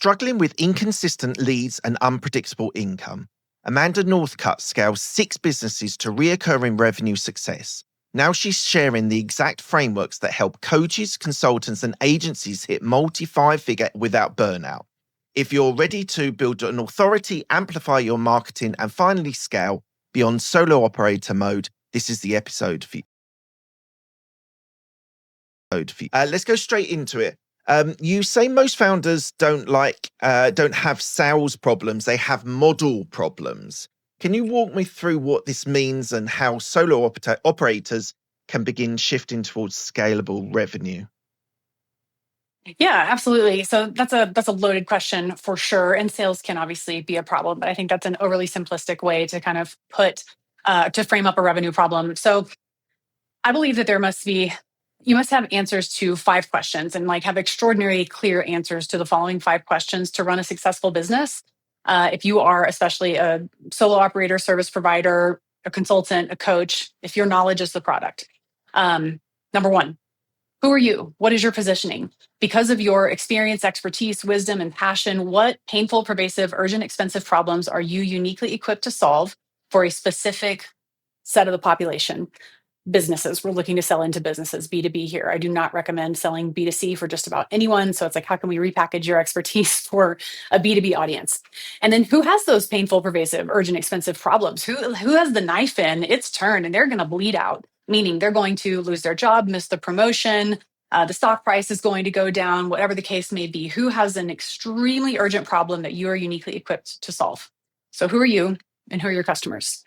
struggling with inconsistent leads and unpredictable income, Amanda Northcutt scales 6 businesses to reoccurring revenue success. Now she's sharing the exact frameworks that help coaches, consultants, and agencies hit multi-5-figure without burnout. If you're ready to build an authority, amplify your marketing, and finally scale beyond solo operator mode, this is the episode for you. Let's go straight into it. You say most founders don't have sales problems; they have model problems. Can you walk me through what this means and how solo operators can begin shifting towards scalable revenue? Yeah, absolutely. So that's a loaded question for sure, and sales can obviously be a problem, but I think that's an overly simplistic way to kind of to frame up a revenue problem. So I believe that you must have answers to 5 questions and have extraordinary clear answers to the following 5 questions to run a successful business. If you are especially a solo operator, service provider, a consultant, a coach, if your knowledge is the product. Number 1, who are you? What is your positioning? Because of your experience, expertise, wisdom, and passion, what painful, pervasive, urgent, expensive problems are you uniquely equipped to solve for a specific set of the population? Businesses. We're looking to sell into businesses, B2B here. I do not recommend selling B2C for just about anyone. So it's how can we repackage your expertise for a B2B audience? And then who has those painful, pervasive, urgent, expensive problems? Who has the knife in its turn and they're going to bleed out, meaning they're going to lose their job, miss the promotion, the stock price is going to go down, whatever the case may be. Who has an extremely urgent problem that you are uniquely equipped to solve? So who are you and who are your customers?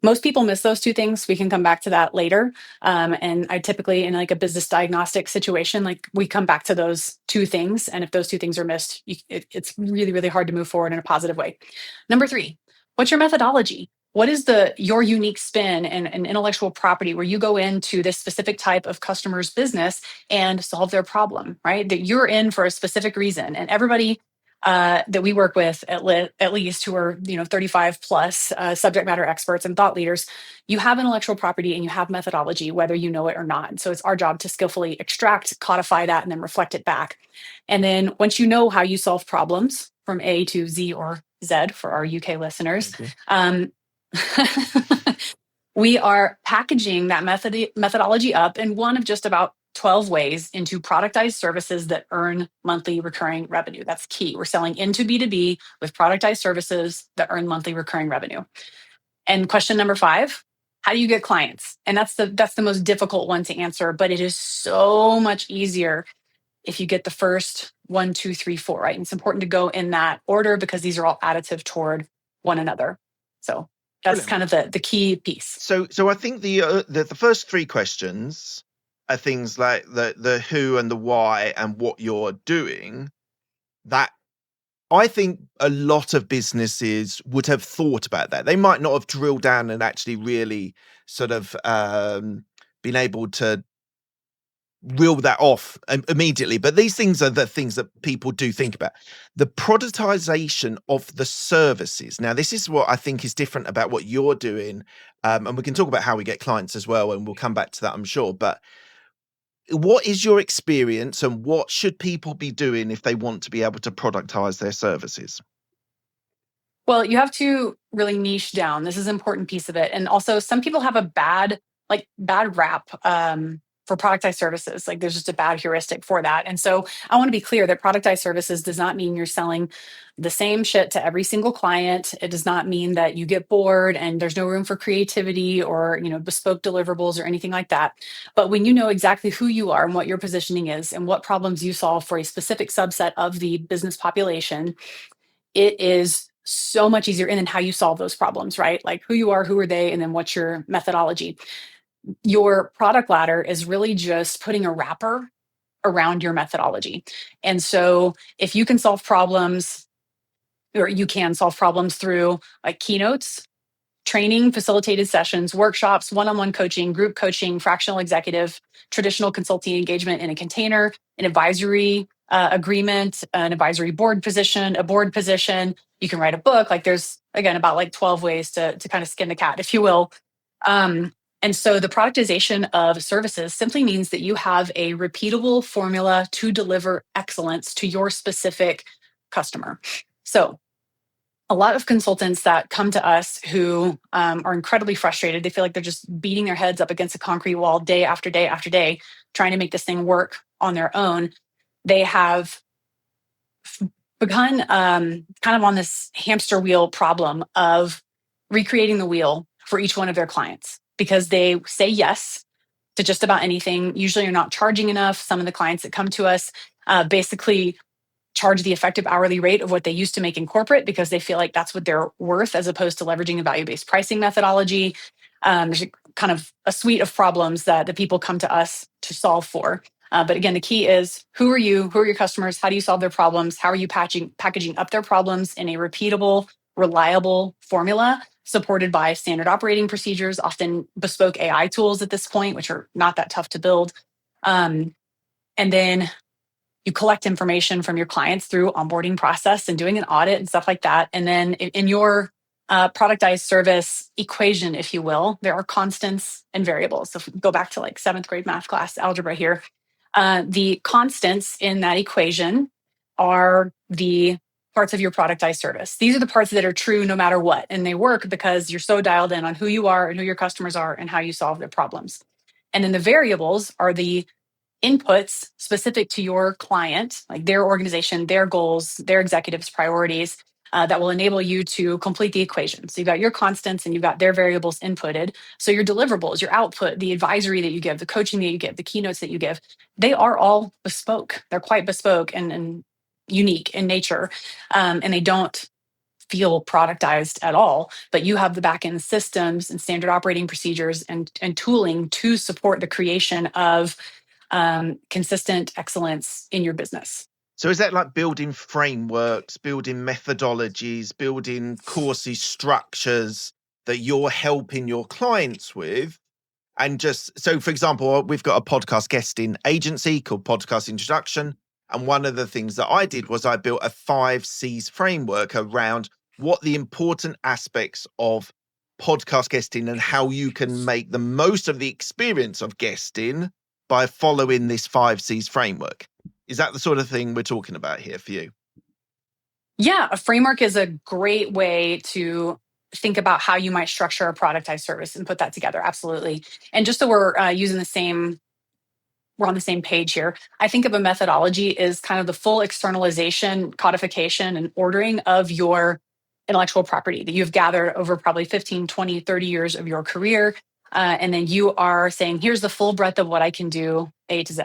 Most people miss those 2 things. We can come back to that later. And I typically, in a business diagnostic situation, we come back to those 2 things. And if those 2 things are missed, it's really, really hard to move forward in a positive way. Number 3, what's your methodology? What is your unique spin and intellectual property where you go into this specific type of customer's business and solve their problem, right? That you're in for a specific reason. And everybody that we work with at least who are 35 plus subject matter experts and thought leaders, you have intellectual property and you have methodology, whether you know it or not. So it's our job to skillfully extract, codify that, and then reflect it back. And then once you know how you solve problems from A to Z or Z for our UK listeners, we are packaging that methodology up in one of just about 12 ways into productized services that earn monthly recurring revenue. That's key. We're selling into B2B with productized services that earn monthly recurring revenue. And question number 5, how do you get clients? And that's the most difficult one to answer, but it is so much easier if you get the first 1, 2, 3, 4, right? And it's important to go in that order because these are all additive toward one another. So that's kind of the key piece. So I think the first 3 questions are things like the who and the why and what you're doing, that I think a lot of businesses would have thought about that. They might not have drilled down and actually really sort of been able to reel that off immediately. But these things are the things that people do think about. The productization of the services. Now, this is what I think is different about what you're doing. And we can talk about how we get clients as well, and we'll come back to that, I'm sure. But what is your experience and what should people be doing if they want to be able to productize their services? Well, you have to really niche down. This is an important piece of it. And also some people have a bad rap for productized services. There's just a bad heuristic for that. And so I want to be clear that productized services does not mean you're selling the same shit to every single client. It does not mean that you get bored and there's no room for creativity or, bespoke deliverables or anything like that. But when you know exactly who you are and what your positioning is and what problems you solve for a specific subset of the business population, it is so much easier. And then how you solve those problems, right? Who you are, who are they, and then what's your methodology. Your product ladder is really just putting a wrapper around your methodology. And so if you can solve problems, or you can solve problems through keynotes, training, facilitated sessions, workshops, one-on-one coaching, group coaching, fractional executive, traditional consulting engagement in a container, an advisory agreement, an advisory board position, a board position, you can write a book. There's, again, about 12 ways to kind of skin the cat, if you will. And so the productization of services simply means that you have a repeatable formula to deliver excellence to your specific customer. So a lot of consultants that come to us who are incredibly frustrated, they feel like they're just beating their heads up against a concrete wall day after day after day, trying to make this thing work on their own. They have begun kind of on this hamster wheel problem of recreating the wheel for each one of their clients because they say yes to just about anything. Usually you're not charging enough. Some of the clients that come to us basically charge the effective hourly rate of what they used to make in corporate because they feel like that's what they're worth as opposed to leveraging a value-based pricing methodology. There's kind of a suite of problems that the people come to us to solve for. But again, the key is who are you? Who are your customers? How do you solve their problems? How are you packaging up their problems in a repeatable, reliable formula supported by standard operating procedures, often bespoke AI tools at this point, which are not that tough to build. And then you collect information from your clients through onboarding process and doing an audit and stuff like that. And then in your productized service equation, if you will, there are constants and variables. So if we go back to like 7th grade math class algebra here, the constants in that equation are the parts of your productized service. These are the parts that are true no matter what. And they work because you're so dialed in on who you are and who your customers are and how you solve their problems. And then the variables are the inputs specific to your client, like their organization, their goals, their executives' priorities, that will enable you to complete the equation. So you've got your constants and you've got their variables inputted. So your deliverables, your output, the advisory that you give, the coaching that you give, the keynotes that you give, they are all bespoke. They're quite bespoke and unique in nature. And they don't feel productized at all, but you have the back-end systems and standard operating procedures and tooling to support the creation of consistent excellence in your business. So is that like building frameworks, building methodologies, building courses, structures that you're helping your clients with? And just so, for example, we've got a podcast guesting agency called Podcast Introduction. And one of the things that I did was I built a 5 C's framework around what the important aspects of podcast guesting and how you can make the most of the experience of guesting by following this 5 C's framework. Is that the sort of thing we're talking about here for you? Yeah, a framework is a great way to think about how you might structure a productized service and put that together. Absolutely. And just so we're we're on the same page here. I think of a methodology as kind of the full externalization, codification, and ordering of your intellectual property that you've gathered over probably 15, 20, 30 years of your career. And then you are saying, here's the full breadth of what I can do, A to Z.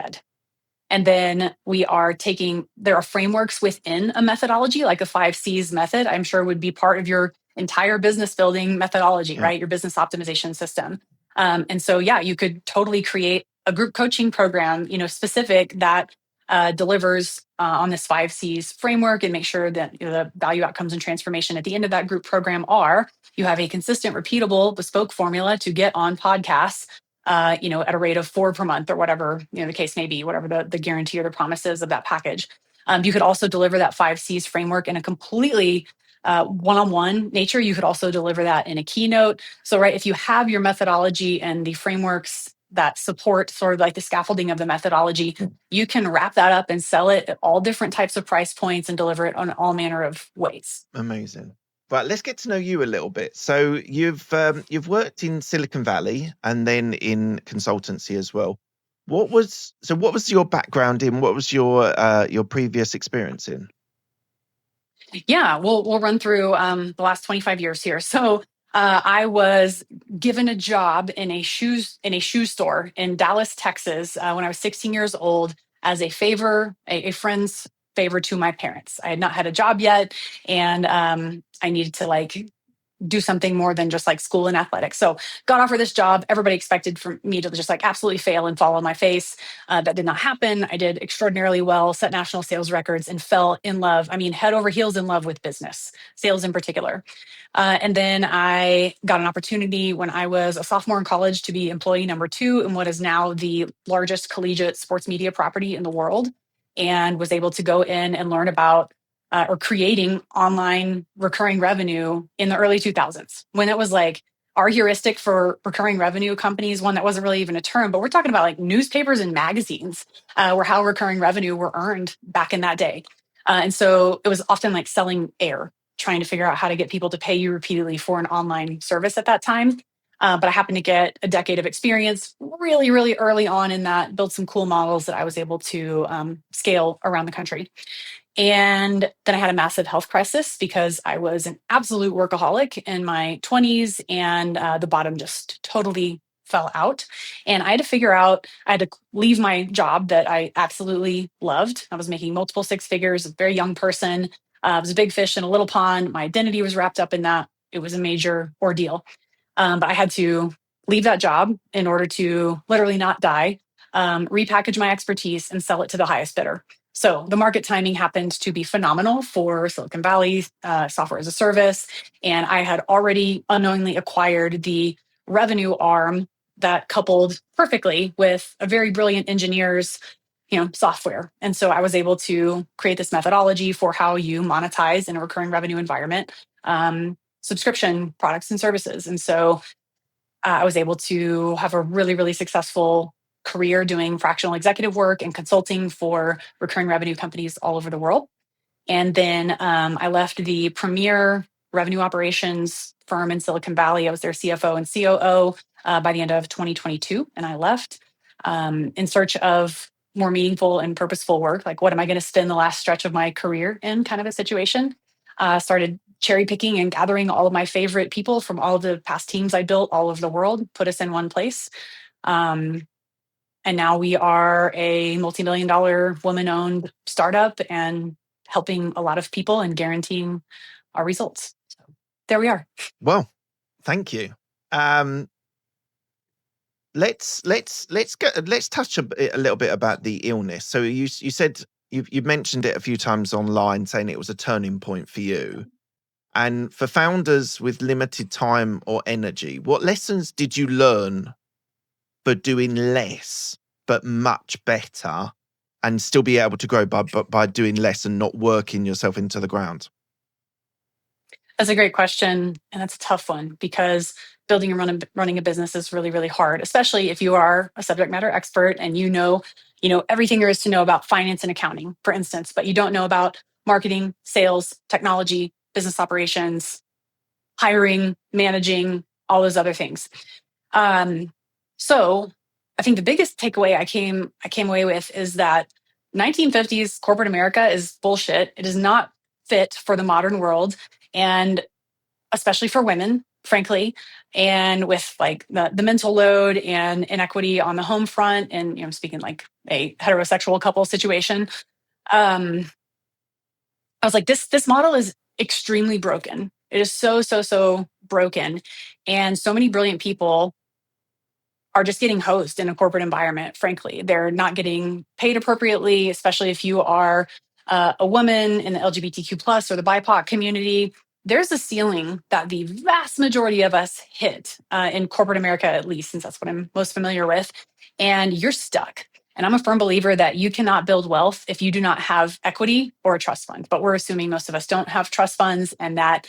And then there are frameworks within a methodology, like a 5 C's method, I'm sure would be part of your entire business building methodology, right? Your business optimization system. And so, yeah, you could totally create a group coaching program, specific that delivers on this 5 C's framework and make sure that the value outcomes and transformation at the end of that group program you have a consistent, repeatable, bespoke formula to get on podcasts, at a rate of 4 per month or whatever, the case may be, whatever the guarantee or the promise is of that package. You could also deliver that 5 C's framework in a completely one-on-one nature. You could also deliver that in a keynote. So, right, if you have your methodology and the frameworks that support sort of like the scaffolding of the methodology, you can wrap that up and sell it at all different types of price points and deliver it on all manner of ways. Amazing. Right, let's get to know you a little bit. So you've worked in Silicon Valley and then in consultancy as well. What was your background in? What was your previous experience in? Yeah, we'll run through the last 25 years here. So I was given a job in a shoe store in Dallas, Texas, when I was 16 years old, as a favor, a friend's favor to my parents. I had not had a job yet, and I needed to do something more than just like school and athletics. So got offered this job. Everybody expected for me to just absolutely fail and fall on my face. That did not happen. I did extraordinarily well, set national sales records, and fell in love. I mean, head over heels in love with business, sales in particular. And then I got an opportunity when I was a sophomore in college to be employee number 2 in what is now the largest collegiate sports media property in the world, and was able to go in and learn about or creating online recurring revenue in the early 2000s, when it was our heuristic for recurring revenue companies, one that wasn't really even a term, but we're talking about newspapers and magazines were how recurring revenue were earned back in that day. And so it was often like selling air, trying to figure out how to get people to pay you repeatedly for an online service at that time. But I happened to get a decade of experience really, really early on in that, build some cool models that I was able to scale around the country. And then I had a massive health crisis because I was an absolute workaholic in my 20s, and the bottom just totally fell out. And I had to figure out, I had to leave my job that I absolutely loved. I was making multiple six figures, a very young person. I was a big fish in a little pond. My identity was wrapped up in that. It was a major ordeal. But I had to leave that job in order to literally not die, repackage my expertise, and sell it to the highest bidder. So the market timing happened to be phenomenal for Silicon Valley software as a service. And I had already unknowingly acquired the revenue arm that coupled perfectly with a very brilliant engineer's software. And so I was able to create this methodology for how you monetize in a recurring revenue environment, subscription products and services. And so I was able to have a really, really successful career doing fractional executive work and consulting for recurring revenue companies all over the world. And then I left the premier revenue operations firm in Silicon Valley. I was their CFO and COO by the end of 2022. And I left in search of more meaningful and purposeful work. Like, what am I going to spend the last stretch of my career in, kind of a situation? Started cherry picking and gathering all of my favorite people from all of the past teams I built all over the world, put us in one place. And now we are a multi-million-dollar woman-owned startup and helping a lot of people and guaranteeing our results. So there we are. Well, thank you. Let's touch a little bit about the illness. So you said you've mentioned it a few times online, saying it was a turning point for you. And for founders with limited time or energy, what lessons did you learn for doing less but much better, and still be able to grow by doing less and not working yourself into the ground? That's a great question, and that's a tough one, because building and running a business is really, really hard, especially if you are a subject matter expert and you know everything there is to know about finance and accounting, for instance, but you don't know about marketing, sales, technology, business operations, hiring, managing, all those other things. So I think the biggest takeaway I came away with is that 1950s corporate America is bullshit. It is not fit for the modern world, and especially for women, frankly. And with like the mental load and inequity on the home front, and speaking like a heterosexual couple situation, I was like, this model is extremely broken. It is so broken, and so many brilliant people are just getting hosed in a corporate environment. Frankly, they're not getting paid appropriately, especially if you are a woman in the LGBTQ plus or the BIPOC community. There's a ceiling that the vast majority of us hit in corporate America, at least, since that's what I'm most familiar with. And you're stuck. And I'm a firm believer that you cannot build wealth if you do not have equity or a trust fund. But we're assuming most of us don't have trust funds, and that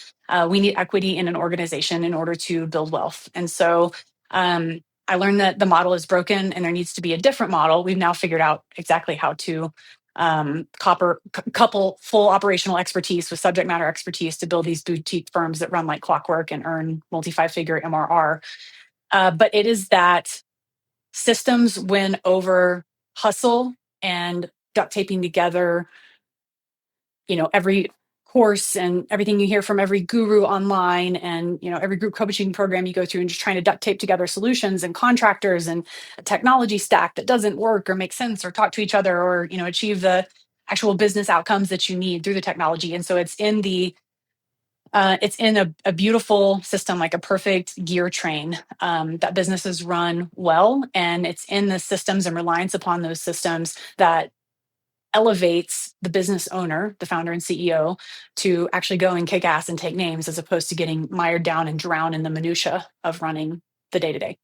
we need equity in an organization in order to build wealth. And so I learned that the model is broken and there needs to be a different model. We've now figured out exactly how to couple full operational expertise with subject matter expertise to build these boutique firms that run like clockwork and earn multi-5-figure MRR. But it is that systems win over hustle and duct taping together, every course and everything you hear from every guru online, and every group coaching program you go through, and just trying to duct tape together solutions and contractors and a technology stack that doesn't work or make sense or talk to each other or achieve the actual business outcomes that you need through the technology. And so it's in a beautiful system, like a perfect gear train, that businesses run well, and it's in the systems and reliance upon those systems that elevates the business owner, the founder and CEO, to actually go and kick ass and take names, as opposed to getting mired down and drown in the minutia of running the day-to-day.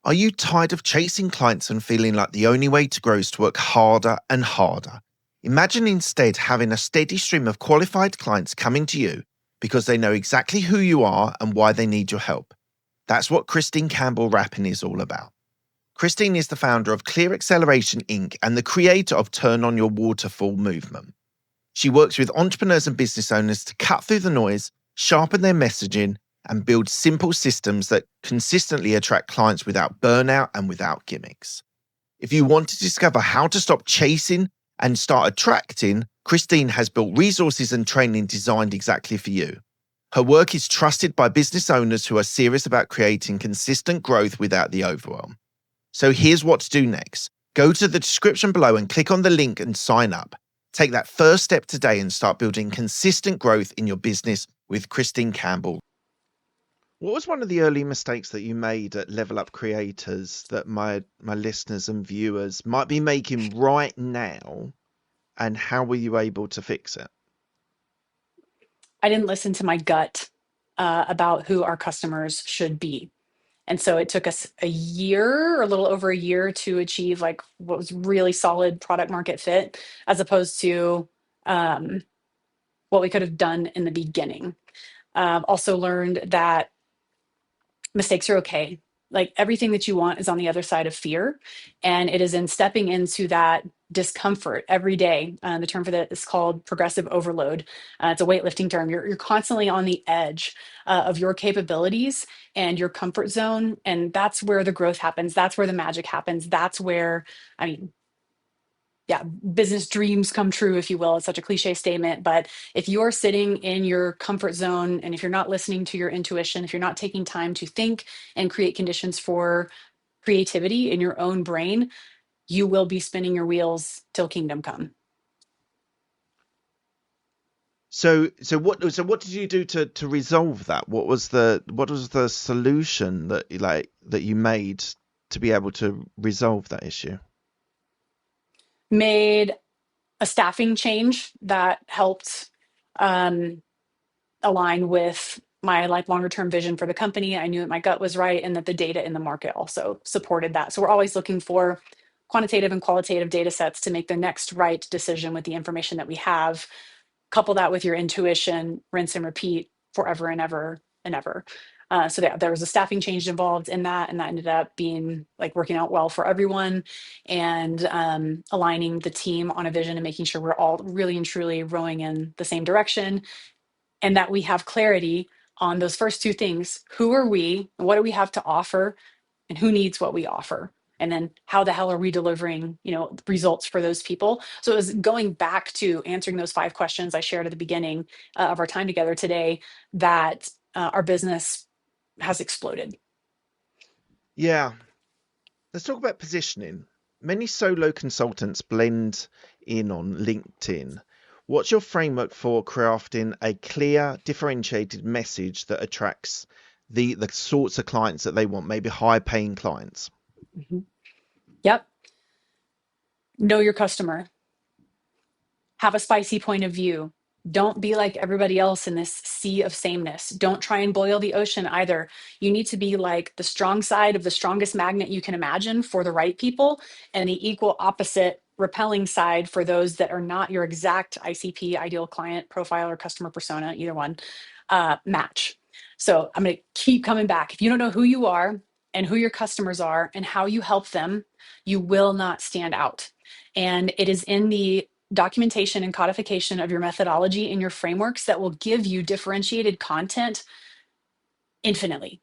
Are you tired of chasing clients and feeling like the only way to grow is to work harder and harder? Imagine instead having a steady stream of qualified clients coming to you because they know exactly who you are and why they need your help. That's what Christine Campbell Rapin is all about. Christine is the founder of Clear Acceleration Inc. and the creator of Turn on Your Waterfall movement. She works with entrepreneurs and business owners to cut through the noise, sharpen their messaging, and build simple systems that consistently attract clients without burnout and without gimmicks. If you want to discover how to stop chasing and start attracting, Christine has built resources and training designed exactly for you. Her work is trusted by business owners who are serious about creating consistent growth without the overwhelm. So here's what to do next. Go to the description below and click on the link and sign up. Take that first step today and start building consistent growth in your business with Christine Campbell. What was one of the early mistakes that you made at LevelUp Creators that my listeners and viewers might be making right now, and how were you able to fix it? I didn't listen to my gut about who our customers should be. And so it took us a year or a little over a year to achieve like what was really solid product market fit, as opposed to um, what we could have done in the beginning. Also learned that mistakes are okay. Like everything that you want is on the other side of fear. And it is in stepping into that discomfort every day. The term for that is called progressive overload. It's a weightlifting term. You're constantly on the edge of your capabilities and your comfort zone. And that's where the growth happens. That's where the magic happens. That's where, I mean, yeah, business dreams come true, if you will. It's such a cliche statement, but if you're sitting in your comfort zone and if you're not listening to your intuition, if you're not taking time to think and create conditions for creativity in your own brain, you will be spinning your wheels till kingdom come. So what did you do to resolve that? What was the solution that you made to be able to resolve that issue? Made a staffing change that helped um, align with my like longer term vision for the company. I knew that my gut was right and that the data in the market also supported that. So we're always looking for quantitative and qualitative data sets to make the next right decision with the information that we have. Couple that with your intuition, rinse and repeat forever and ever and ever. So there was a staffing change involved in that, and that ended up being like working out well for everyone, and aligning the team on a vision and making sure we're all really and truly rowing in the same direction, and that we have clarity on those first two things. Who are we? What do we have to offer? And who needs what we offer? And then how the hell are we delivering, results for those people? So it was going back to answering those 5 questions I shared at the beginning of our time together today, that our business has exploded. Yeah. Let's talk about positioning. Many solo consultants blend in on LinkedIn. What's your framework for crafting a clear, differentiated message that attracts the sorts of clients that they want, maybe high paying clients? Mhm. Yep. Know your customer. Have a spicy point of view. Don't be like everybody else in this sea of sameness. Don't try and boil the ocean either. You need to be like the strong side of the strongest magnet you can imagine for the right people, and the equal opposite repelling side for those that are not your exact ICP, ideal client profile, or customer persona, either one, match. So I'm going to keep coming back. If you don't know who you are and who your customers are and how you help them, you will not stand out. And it is in the documentation and codification of your methodology and your frameworks that will give you differentiated content infinitely.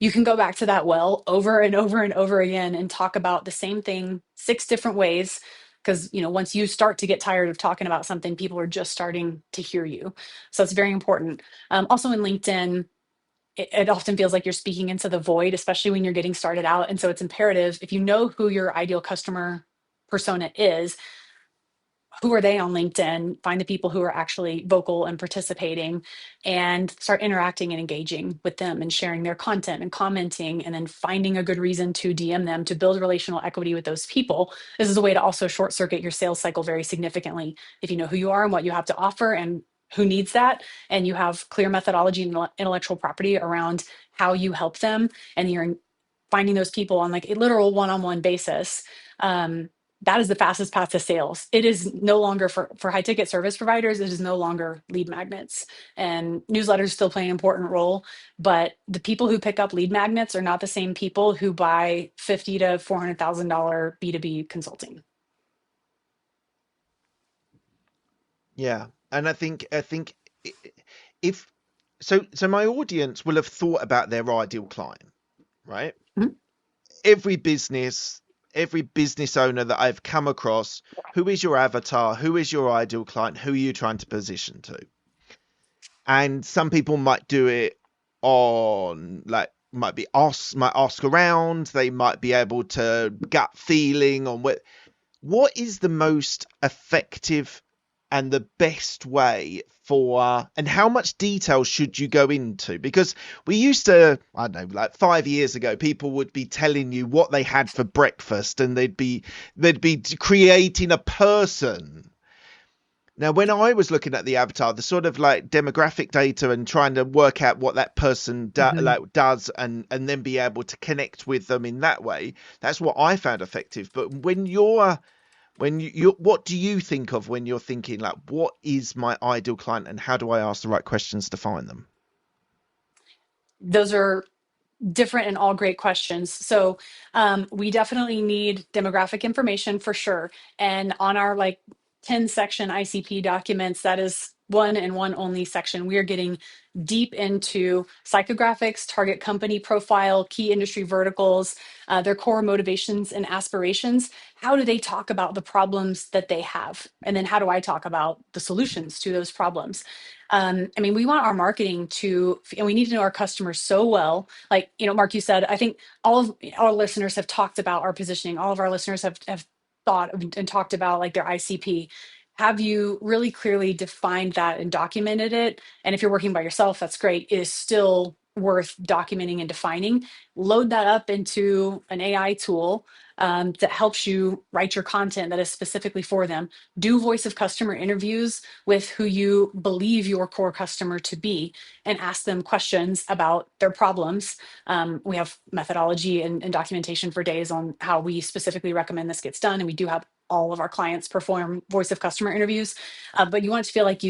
You can go back to that well over and over and over again and talk about the same thing 6 different ways, because once you start to get tired of talking about something, people are just starting to hear you. So it's very important. Also in LinkedIn, it often feels like you're speaking into the void, especially when you're getting started out. And so it's imperative, if you know who your ideal customer persona is, who are they on LinkedIn? Find the people who are actually vocal and participating, and start interacting and engaging with them and sharing their content and commenting, and then finding a good reason to DM them to build relational equity with those people. This is a way to also short circuit your sales cycle very significantly. If you know who you are and what you have to offer and who needs that, and you have clear methodology and intellectual property around how you help them, and you're finding those people on like a literal one-on-one basis, that is the fastest path to sales. It is no longer for high ticket service providers. It is no longer lead magnets, and newsletters still play an important role. But the people who pick up lead magnets are not the same people who buy $50,000 to $400,000 B2B consulting. Yeah, and I think i- if so my audience will have thought about their ideal client, right? Mhm. Every business, every business owner that I've come across, who is your avatar? Who is your ideal client? Who are you trying to position to? And some people might do it on like might ask around, they might be able to gut feeling on what is the most effective and the best way for, and how much detail should you go into? Because we used to, I don't know, like 5 years ago, people would be telling you what they had for breakfast, and they'd be creating a person. Now, when I was looking at the avatar, the sort of like demographic data and trying to work out what that person Mhm. does, and then be able to connect with them in that way, that's what I found effective. But when you what do you think of when you're thinking like, what is my ideal client and how do I ask the right questions to find them? Those are different and all great questions. So we definitely need demographic information for sure. And on our like 10 section ICP documents, that is one and one only section. We are getting deep into psychographics, target company profile, key industry verticals, their core motivations and aspirations. How do they talk about the problems that they have? And then how do I talk about the solutions to those problems? I mean, we want our marketing to, and we need to know our customers so well. Like, Mark, you said, I think all of our listeners have talked about our positioning. All of our listeners have thought and talked about like their ICP. Have you really clearly defined that and documented it? And if you're working by yourself, that's great. It is still worth documenting and defining. Load that up into an AI tool that helps you write your content that is specifically for them. Do voice of customer interviews with who you believe your core customer to be and ask them questions about their problems. We have methodology and documentation for days on how we specifically recommend this gets done. And we do have all of our clients perform voice of customer interviews. But you want to feel like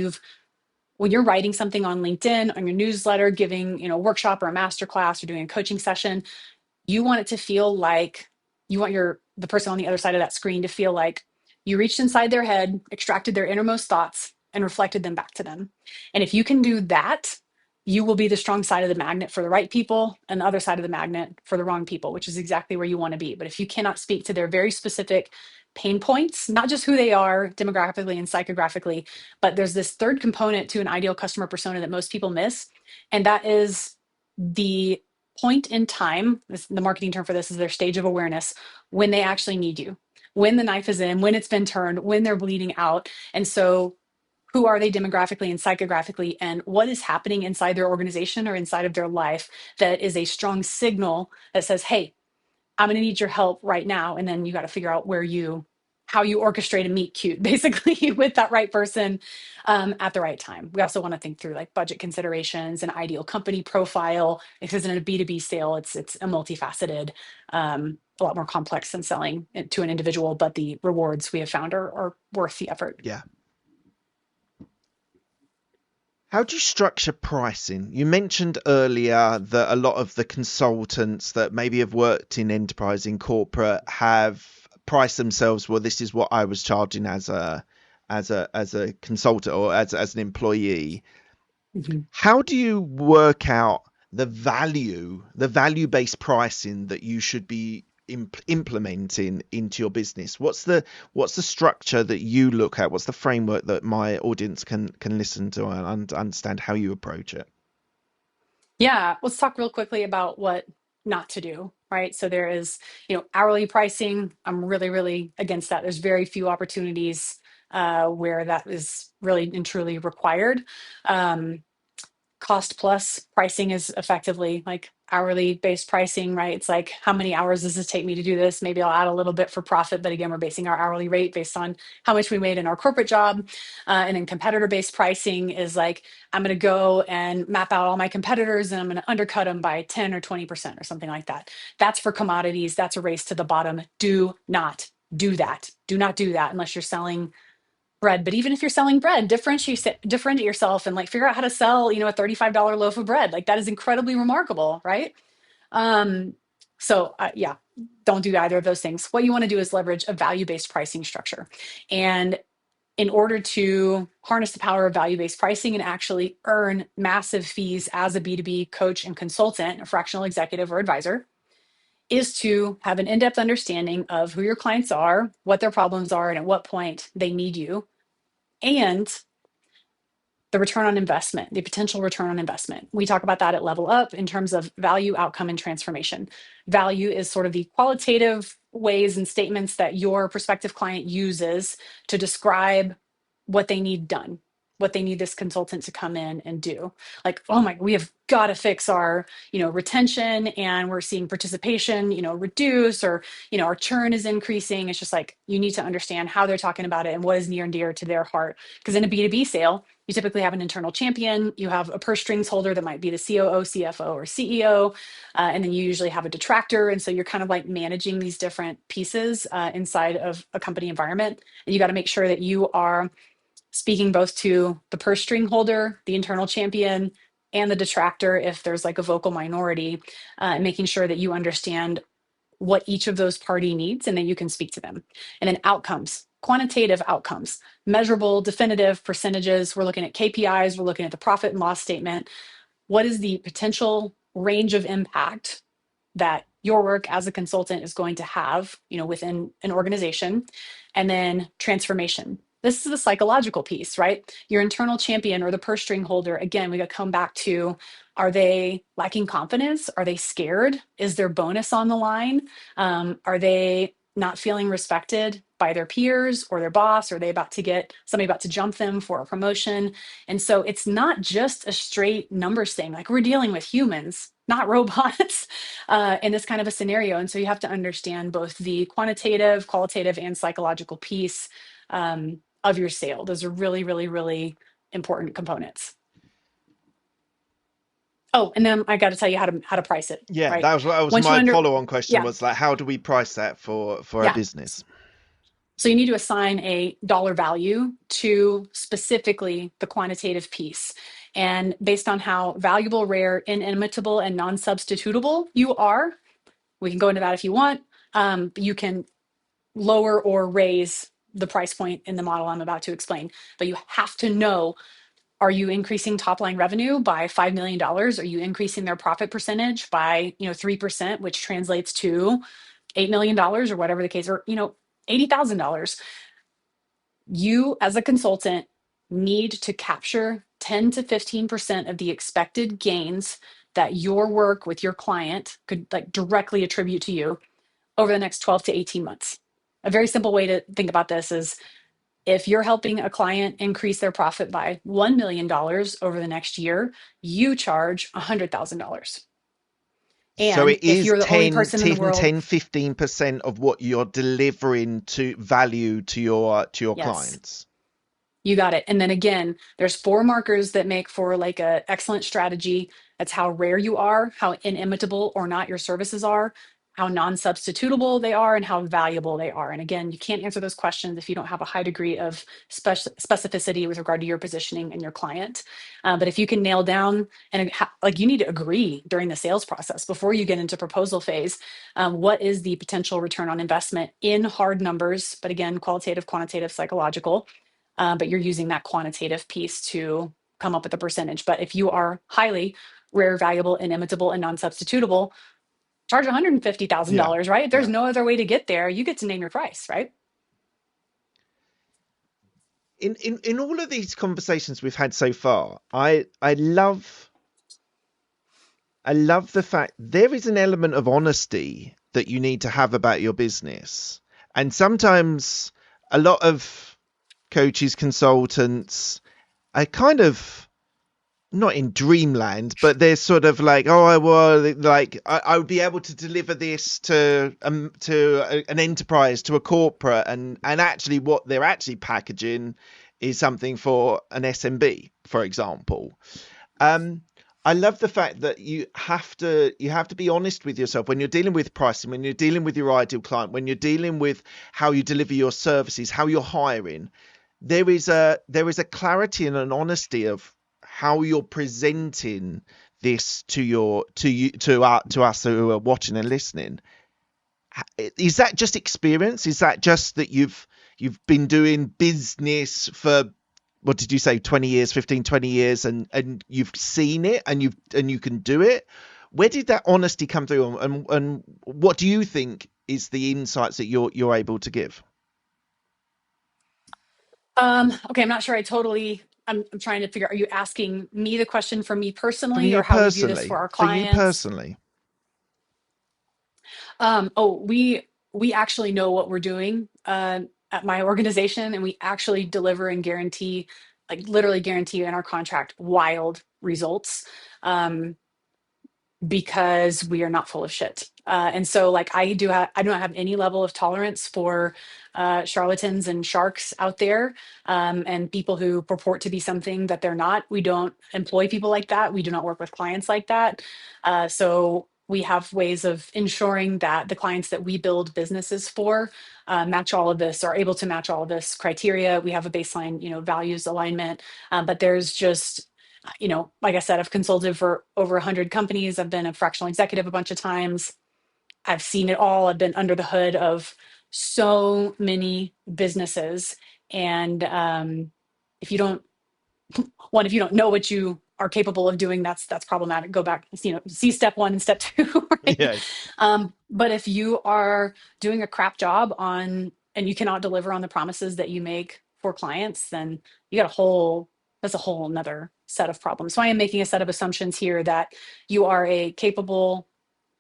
when you're writing something on LinkedIn, on your newsletter, giving, a workshop or a master class or doing a coaching session, you want it to feel like you want the person on the other side of that screen to feel like you reached inside their head, extracted their innermost thoughts, and reflected them back to them. And if you can do that, you will be the strong side of the magnet for the right people and the other side of the magnet for the wrong people, which is exactly where you want to be. But if you cannot speak to their very specific pain points, not just who they are demographically and psychographically, but there's this third component to an ideal customer persona that most people miss. And that is the point in time, the marketing term for this is their stage of awareness, when they actually need you, when the knife is in, when it's been turned, when they're bleeding out. And so, who are they demographically and psychographically, and what is happening inside their organization or inside of their life that is a strong signal that says, hey, I'm going to need your help right now. And then you got to figure out how you orchestrate a meet cute, basically, with that right person at the right time. We also want to think through like budget considerations and ideal company profile. This isn't a B2B sale. It's a multifaceted, a lot more complex than selling it to an individual, but the rewards we have found are worth the effort. Yeah. How do you structure pricing? You mentioned earlier that a lot of the consultants that maybe have worked in enterprise, in corporate, have priced themselves. Well, this is what I was charging as a consultant or as an employee. Mhm. How do you work out the value-based pricing that you should be implementing into your business? What's the structure that you look at? What's the framework that my audience can listen to and understand how you approach it? Yeah, let's talk real quickly about what not to do, right? So there is, hourly pricing. I'm really, really against that. There's very few opportunities where that is really and truly required. Um, Cost plus pricing is effectively like hourly based pricing, right? It's like, how many hours does this take me to do this? Maybe I'll add a little bit for profit, but again, we're basing our hourly rate based on how much we made in our corporate job. And then competitor based pricing is like, I'm going to go and map out all my competitors and I'm going to undercut them by 10 or 20% or something like that. That's for commodities. That's a race to the bottom. Do not do that. Do not do that unless you're selling bread. But even if you're selling bread, differentiate yourself and like figure out how to sell, a $35 loaf of bread. Like that is incredibly remarkable, right? Um, so yeah, don't do either of those things. What you want to do is leverage a value-based pricing structure. And in order to harness the power of value-based pricing and actually earn massive fees as a B2B coach and consultant, a fractional executive or advisor, is to have an in-depth understanding of who your clients are, what their problems are, and at what point they need you, and the return on investment, the potential return on investment. We talk about that at Level Up in terms of value, outcome, and transformation. Value is sort of the qualitative ways and statements that your prospective client uses to describe what they need done, what they need this consultant to come in and do. Like, oh my, we have got to fix our, retention, and we're seeing participation, reduce, or, our churn is increasing. It's just like, you need to understand how they're talking about it and what is near and dear to their heart. Because in a B2B sale, you typically have an internal champion, you have a purse strings holder that might be the COO, CFO, or CEO, and then you usually have a detractor. And so you're kind of like managing these different pieces inside of a company environment. And you got to make sure that you are speaking both to the purse string holder, the internal champion, and the detractor if there's like a vocal minority, and making sure that you understand what each of those party needs and then you can speak to them. And then outcomes, quantitative outcomes, measurable, definitive percentages. We're looking at KPIs, we're looking at the profit and loss statement. What is the potential range of impact that your work as a consultant is going to have, within an organization? And then transformation. This is the psychological piece, right? Your internal champion or the purse string holder, again, we got to come back to, are they lacking confidence? Are they scared? Is their bonus on the line? Are they not feeling respected by their peers or their boss? Are they about to get somebody about to jump them for a promotion? And so it's not just a straight numbers thing. Like, we're dealing with humans, not robots, in this kind of a scenario. And so you have to understand both the quantitative, qualitative, and psychological piece of your sale. Those are really, really, really important components. Oh, and then I got to tell you how to price it. Yeah, right? that was what was Once my follow-on question yeah, was like, how do we price that for a yeah. business? So you need to assign a dollar value to specifically the quantitative piece. And based on how valuable, rare, inimitable, and non-substitutable you are, we can go into that if you want. You can lower or raise the price point in the model I'm about to explain. But you have to know, are you increasing top line revenue by $5 million? Are you increasing their profit percentage by 3%, which translates to $8 million or whatever the case, or $80,000? You as a consultant need to capture 10 to 15% of the expected gains that your work with your client could like directly attribute to you over the next 12 to 18 months. A very simple way to think about this is, if you're helping a client increase their profit by $1 million over the next year, you charge $100,000. So And it if is you're the only person in the world, 15% of what you're delivering to value to your yes, clients. you got it. And then again, there's 4 markers that make for like a excellent strategy. That's how rare you are, how inimitable or not your services are, how non-substitutable they are, and how valuable they are. And again, you can't answer those questions if you don't have a high degree of specificity with regard to your positioning and your client. But if you can nail down, and like, you need to agree during the sales process before you get into proposal phase, what is the potential return on investment in hard numbers, but again, qualitative, quantitative, psychological. But you're using that quantitative piece to come up with a percentage. But if you are highly rare, valuable, inimitable, and non-substitutable, charge $150,000, right? If there's no other way to get there, you get to name your price, right? In all of these conversations we've had so far, I love the fact there is an element of honesty that you need to have about your business. And sometimes a lot of coaches, consultants are kind of not in dreamland, but they're sort of like, oh, I would be able to deliver this to an enterprise, to a corporate, and actually what they're actually packaging is something for an SMB, for example. I love the fact that you have to be honest with yourself when you're dealing with pricing, when you're dealing with your ideal client, when you're dealing with how you deliver your services, how you're hiring. There is a clarity and an honesty of how you're presenting this to us who are watching and listening. Is that just experience? Is that just that you've you've been doing business for, what did you say, 20 years, 15, 20 years, and you've seen it, and you can do it. Where did that honesty come through, and what do you think is the insights that you're able to give? Okay, I'm not sure I totally. I'm trying to figure. Are you asking me the question for me For personally, you or how we do this personally, for our for you clients? personally. Oh, we actually know what we're doing at my organization, and we actually deliver and guarantee, like literally guarantee in our contract, wild results. Um, because we are not full of shit. And so like I do not have any level of tolerance for charlatans and sharks out there, and people who purport to be something that they're not. We don't employ people like that. We do not work with clients like that. So we have ways of ensuring that the clients that we build businesses for match all of this, are able to match all of this criteria. We have a baseline, values alignment, but there's just, like I said, I've consulted for over 100 companies. I've been a fractional executive a bunch of times. I've seen it all. I've been under the hood of so many businesses. And if you don't, if you don't know what you are capable of doing, that's problematic. Go back, see step one and step two, right? Yes. But if you are doing a crap job and you cannot deliver on the promises that you make for clients, then you got that's a whole another set of problems. So I am making a set of assumptions here that you are a capable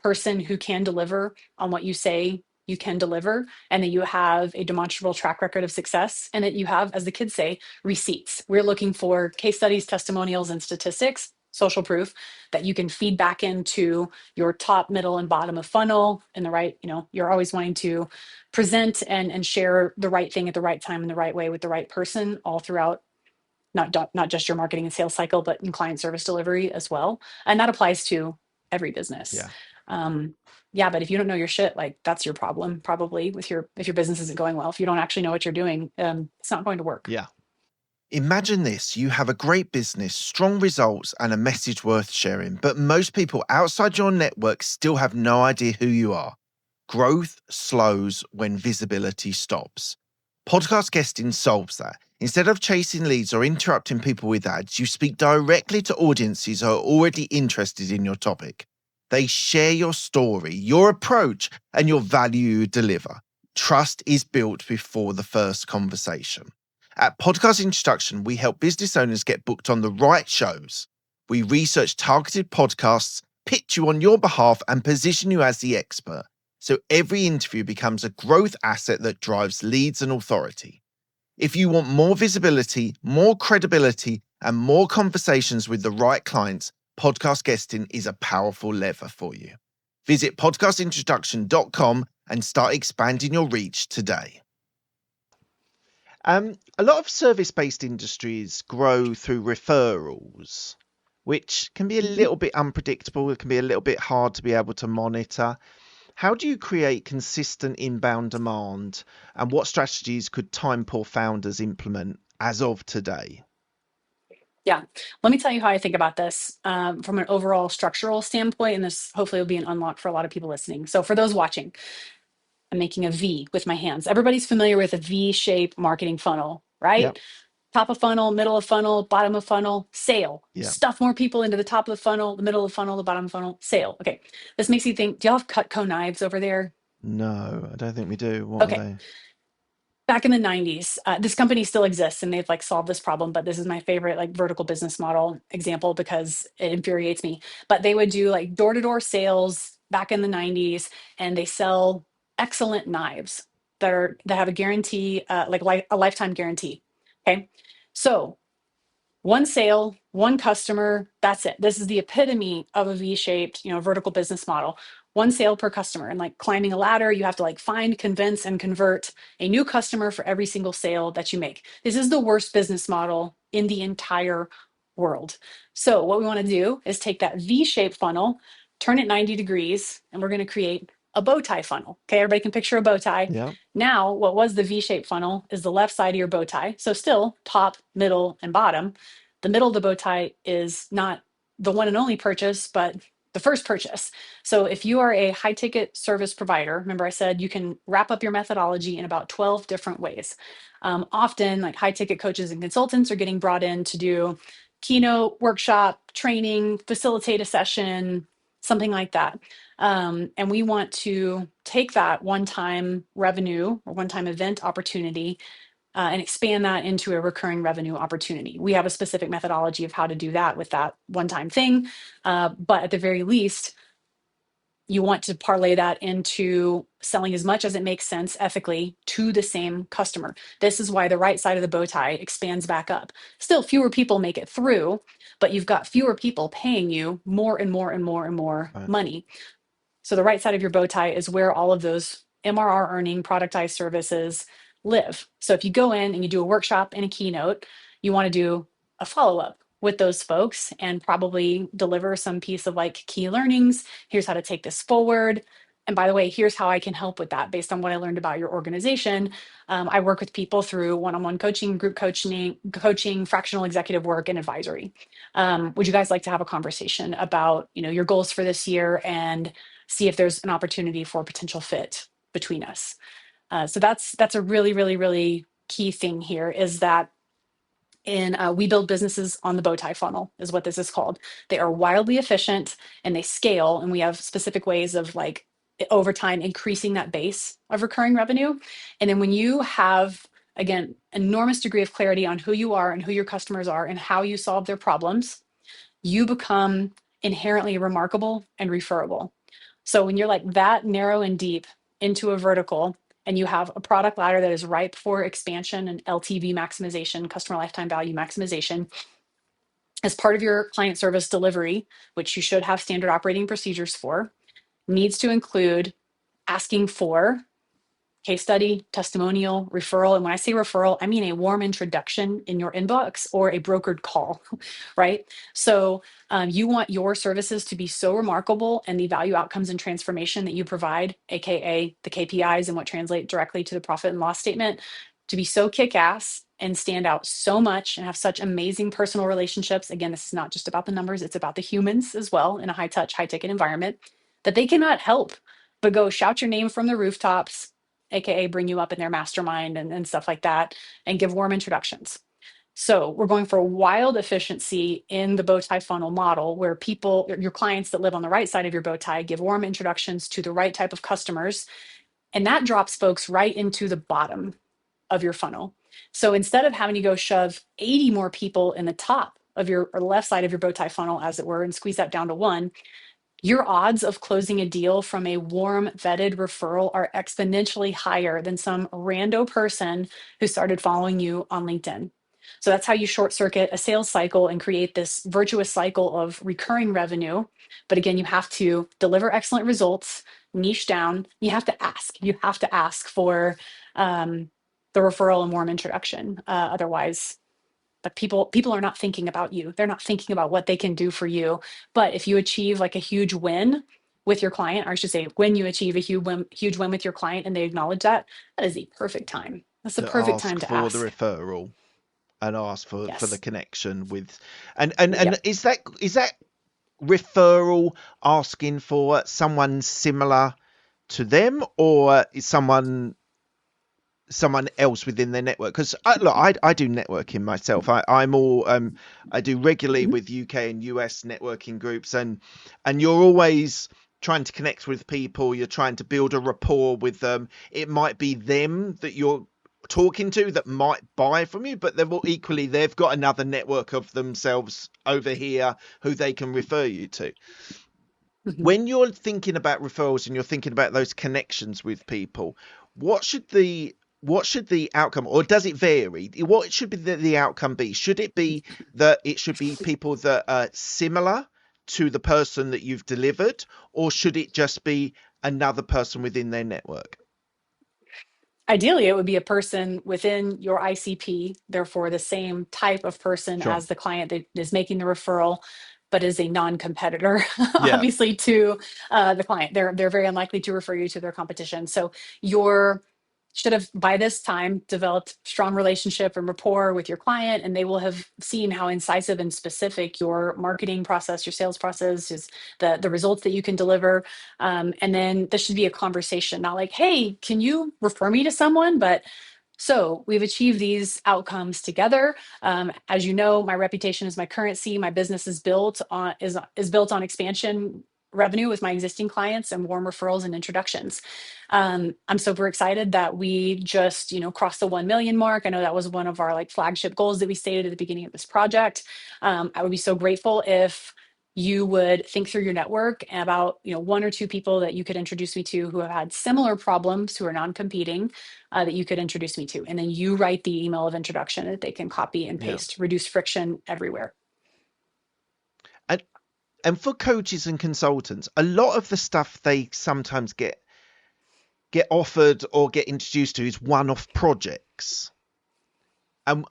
person who can deliver on what you say you can deliver, and that you have a demonstrable track record of success, and that you have, as the kids say, receipts. We're looking for case studies, testimonials, and statistics, social proof that you can feed back into your top, middle, and bottom of funnel in the right, you're always wanting to present and share the right thing at the right time in the right way with the right person all throughout, not just your marketing and sales cycle, but in client service delivery as well. And that applies to every business. Yeah. Um, yeah, but if you don't know your shit, like that's your problem probably with if your business isn't going well. If you don't actually know what you're doing, it's not going to work. Yeah. Imagine this: you have a great business, strong results, and a message worth sharing, but most people outside your network still have no idea who you are. Growth slows when visibility stops. Podcast guesting solves that. Instead of chasing leads or interrupting people with ads, you speak directly to audiences who are already interested in your topic. They share your story, your approach, and your value you deliver. Trust is built before the first conversation. At Podcast Introduction, we help business owners get booked on the right shows. We research targeted podcasts, pitch you on your behalf, and position you as the expert. So every interview becomes a growth asset that drives leads and authority. If you want more visibility, more credibility, and more conversations with the right clients, podcast guesting is a powerful lever for you. Visit podcastintroduction.com and start expanding your reach today. A lot of service-based industries grow through referrals, which can be a Mhm. little bit unpredictable. It can be a little bit hard to be able to monitor. How do you create consistent inbound demand, and what strategies could time poor founders implement as of today? Yeah. Let me tell you how I think about this from an overall structural standpoint. And this hopefully will be an unlock for a lot of people listening. So, for those watching, I'm making a V with my hands. Everybody's familiar with a V shaped marketing funnel, Yeah, right? Top of funnel, middle of funnel, bottom of funnel, sale. yeah. Stuff more people into the top of the funnel, the middle of the funnel, the bottom of the funnel, sale. Okay. This makes you think, do y'all have Cutco knives over there? No, I don't think we do. What are Okay. they? Back in the 90s, this company still exists and they've like solved this problem, but this is my favorite like vertical business model example because it infuriates me. But they would do like door-to-door sales back in the 90s, and they sell excellent knives that have a guarantee, a lifetime guarantee. Okay. So one sale, one customer, that's it. This is the epitome of a V-shaped, vertical business model. One sale per customer. And like climbing a ladder, you have to like find, convince, and convert a new customer for every single sale that you make. This is the worst business model in the entire world. So what we want to do is take that V-shaped funnel, turn it 90 degrees, and we're going to create a bow tie funnel. Okay, everybody can picture a bow tie. Yeah, Now, what was the V-shaped funnel is the left side of your bow tie. So still top, middle, and bottom. The middle of the bow tie is not the one and only purchase, but the first purchase. So if you are a high ticket service provider, remember I said you can wrap up your methodology in about 12 different ways. Often, like high ticket coaches and consultants are getting brought in to do keynote, workshop, training, facilitate a session, something like that. And we want to take that one time revenue or one time event opportunity and expand that into a recurring revenue opportunity. We have a specific methodology of how to do that with that one time thing. But at the very least, you want to parlay that into selling as much as it makes sense ethically to the same customer. This is why the right side of the bow tie expands back up. Still, fewer people make it through, but you've got fewer people paying you more and more and more and more Right. money. So the right side of your bow tie is where all of those MRR earning productized services live. So if you go in and you do a workshop and a keynote, you want to do a follow up with those folks and probably deliver some piece of like key learnings. Here's how to take this forward. And by the way, here's how I can help with that based on what I learned about your organization. I work with people through one-on-one coaching, group coaching, fractional executive work, and advisory. Would you guys like to have a conversation about, your goals for this year and see if there's an opportunity for potential fit between us? So that's a really, really, really key thing here is that we build businesses on the bow tie funnel is what this is called. They are wildly efficient and they scale, and we have specific ways of like over time increasing that base of recurring revenue. And then when you have, again, enormous degree of clarity on who you are and who your customers are and how you solve their problems, you become inherently remarkable and referable. So when you're like that narrow and deep into a vertical and you have a product ladder that is ripe for expansion and LTV maximization, customer lifetime value maximization, as part of your client service delivery, which you should have standard operating procedures for, needs to include asking for case study, testimonial, referral. And when I say referral, I mean a warm introduction in your inbox or a brokered call, right? So you want your services to be so remarkable and the value outcomes and transformation that you provide, AKA the KPIs and what translate directly to the profit and loss statement, to be so kick-ass and stand out so much and have such amazing personal relationships. Again, this is not just about the numbers, it's about the humans as well in a high touch, high ticket environment, that they cannot help but go shout your name from the rooftops, AKA bring you up in their mastermind and stuff like that, and give warm introductions. So we're going for a wild efficiency in the bow tie funnel model where people, your clients that live on the right side of your bow tie, give warm introductions to the right type of customers. And that drops folks right into the bottom of your funnel. So instead of having to go shove 80 more people in the top of your or left side of your bow tie funnel, as it were, and squeeze that down to one, your odds of closing a deal from a warm, vetted referral are exponentially higher than some rando person who started following you on LinkedIn. So that's how you short circuit a sales cycle and create this virtuous cycle of recurring revenue. But again, you have to deliver excellent results, niche down. You have to ask. You have to ask for the referral and warm introduction. Otherwise, but people are not thinking about you. They're not thinking about what they can do for you. But if you achieve like a huge win with your client, or I should say when you achieve a huge win with your client and they acknowledge that, that is the perfect time. That's the To perfect time ask to for the ask. referral and ask for the Yes. connection with, and Yep. is that referral asking for someone similar to them, or is someone else within their network? Because I do networking myself. I'm all I do regularly Mhm. with UK and US networking groups, and you're always trying to connect with people. You're trying to build a rapport with them. It might be them that you're talking to that might buy from you, but they've got another network of themselves over here who they can refer you to. Mhm. When you're thinking about referrals and you're thinking about those connections with people, what should the outcome, or does it vary? What should be the outcome be? Should it be that it should be people that are similar to the person that you've delivered, or should it just be another person within their network? Ideally, it would be a person within your ICP, therefore the same type of person Sure. as the client that is making the referral, but is a non-competitor, Yeah. obviously, to the client. They're very unlikely to refer you to their competition. So your should have by this time developed strong relationship and rapport with your client, and they will have seen how incisive and specific your marketing process, your sales process is, the results that you can deliver. And then this should be a conversation, not like, hey, can you refer me to someone? But so we've achieved these outcomes together. As you know, my reputation is my currency. My business is built on expansion revenue with my existing clients and warm referrals and introductions. I'm super excited that we just, crossed the 1 million mark. I know that was one of our like flagship goals that we stated at the beginning of this project. I would be so grateful if you would think through your network about, one or two people that you could introduce me to who have had similar problems, who are non-competing, that you could introduce me to. And then you write the email of introduction that they can copy and Yeah. paste, reduce friction everywhere. And and for coaches and consultants, a lot of the stuff they sometimes get offered or get introduced to is one-off projects.